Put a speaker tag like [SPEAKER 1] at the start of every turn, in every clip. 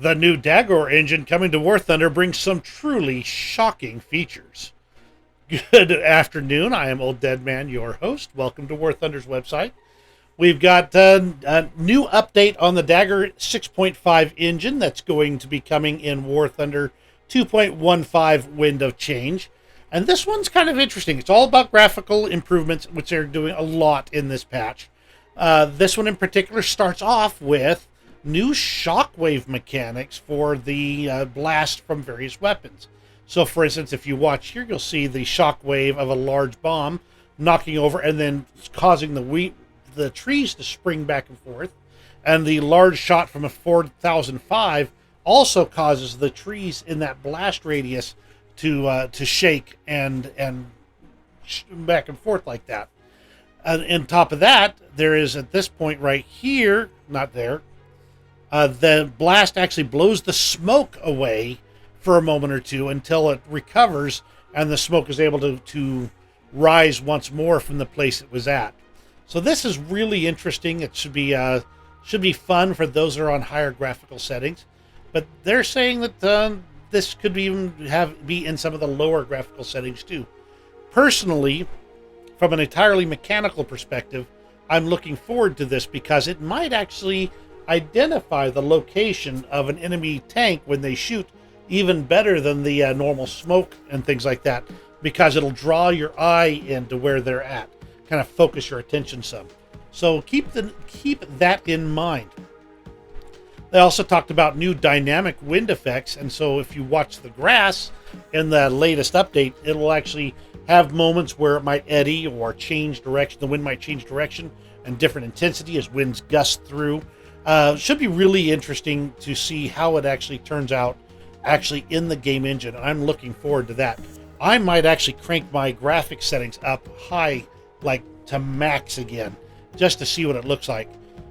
[SPEAKER 1] The new Dagor engine coming to War Thunder brings some truly shocking features. Good afternoon. I am Old Dead Man, your host. Welcome to War Thunder's website. We've got a new update on the Dagor 6.5 engine that's going to be coming in War Thunder 2.15 Wind of Change. And this one's kind of interesting. It's all about graphical improvements, which they're doing a lot in this patch. This one in particular starts off with new shockwave mechanics for the blast from various weapons. So, for instance, if you watch here, you'll see the shockwave of a large bomb knocking over and then causing the trees to spring back and forth. And the large shot from a 4005 also causes the trees in that blast radius to shake and back and forth like that. And on top of that, there is at this point right here, not there, the blast actually blows the smoke away for a moment or two until it recovers and the smoke is able to rise once more from the place it was at. So this is really interesting. It should be fun for those that are on higher graphical settings. But they're saying that this could be in some of the lower graphical settings too. Personally, from an entirely mechanical perspective, I'm looking forward to this because it might actually identify the location of an enemy tank when they shoot even better than the normal smoke and things like that, because it'll draw your eye into where they're at, kind of focus your attention some. So keep that in mind. They also talked about new dynamic wind effects, and so if you watch the grass in the latest update, it will actually have moments where it might eddy or change direction. The wind might change direction and different intensity as winds gust through. Should be really interesting to see how it actually turns out actually in the game engine. I'm looking forward to that. I might actually crank my graphic settings up high, like to max again, just to see what it looks like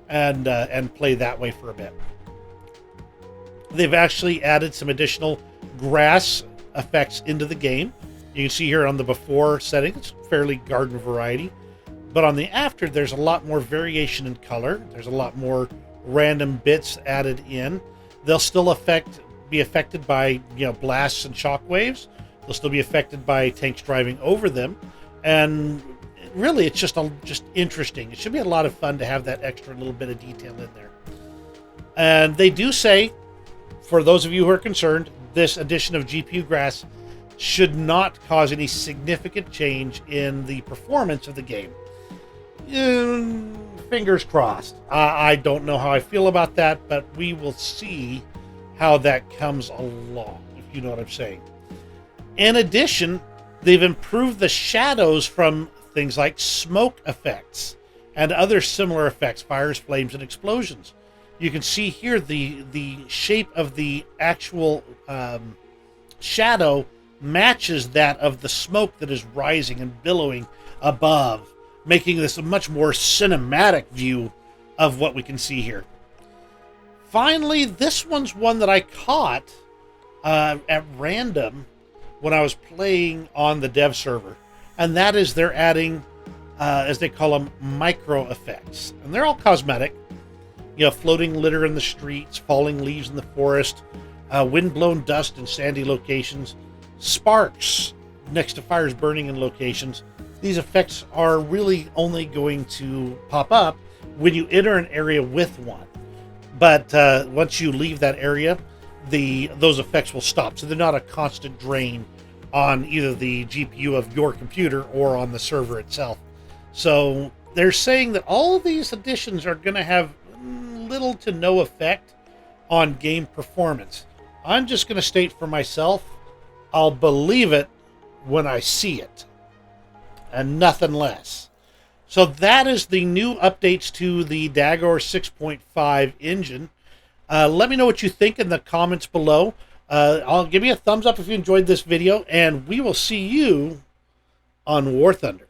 [SPEAKER 1] and play that way for a bit. They've actually added some additional grass effects into the game. You can see here on the before setting, it's fairly garden variety. But on the after, there's a lot more variation in color. There's a lot more random bits added in. They'll still be affected by blasts and shockwaves. They'll still be affected by tanks driving over them. And really, it's just interesting. It should be a lot of fun to have that extra little bit of detail in there. And they do say, for those of you who are concerned, this addition of GPU grass should not cause any significant change in the performance of the game. Fingers crossed. I don't know how I feel about that, but we will see how that comes along, if you know what I'm saying. In addition, they've improved the shadows from things like smoke effects and other similar effects, fires, flames, and explosions. You can see here the shape of the actual shadow matches that of the smoke that is rising and billowing above, making this a much more cinematic view of what we can see here. Finally, this one's one that I caught at random when I was playing on the dev server, and that is they're adding, as they call them, micro effects. And they're all cosmetic. Floating litter in the streets, falling leaves in the forest, wind-blown dust in sandy locations, sparks next to fires burning in locations. These effects are really only going to pop up when you enter an area with one. But once you leave that area, those effects will stop. So they're not a constant drain on either the GPU of your computer or on the server itself. So they're saying that all of these additions are going to have little to no effect on game performance. I'm just going to state for myself, I'll believe it when I see it, and nothing less. So that is the new updates to the Dagor 6.5 engine. Let me know what you think in the comments below. I'll give you a thumbs up if you enjoyed this video, and we will see you on War Thunder.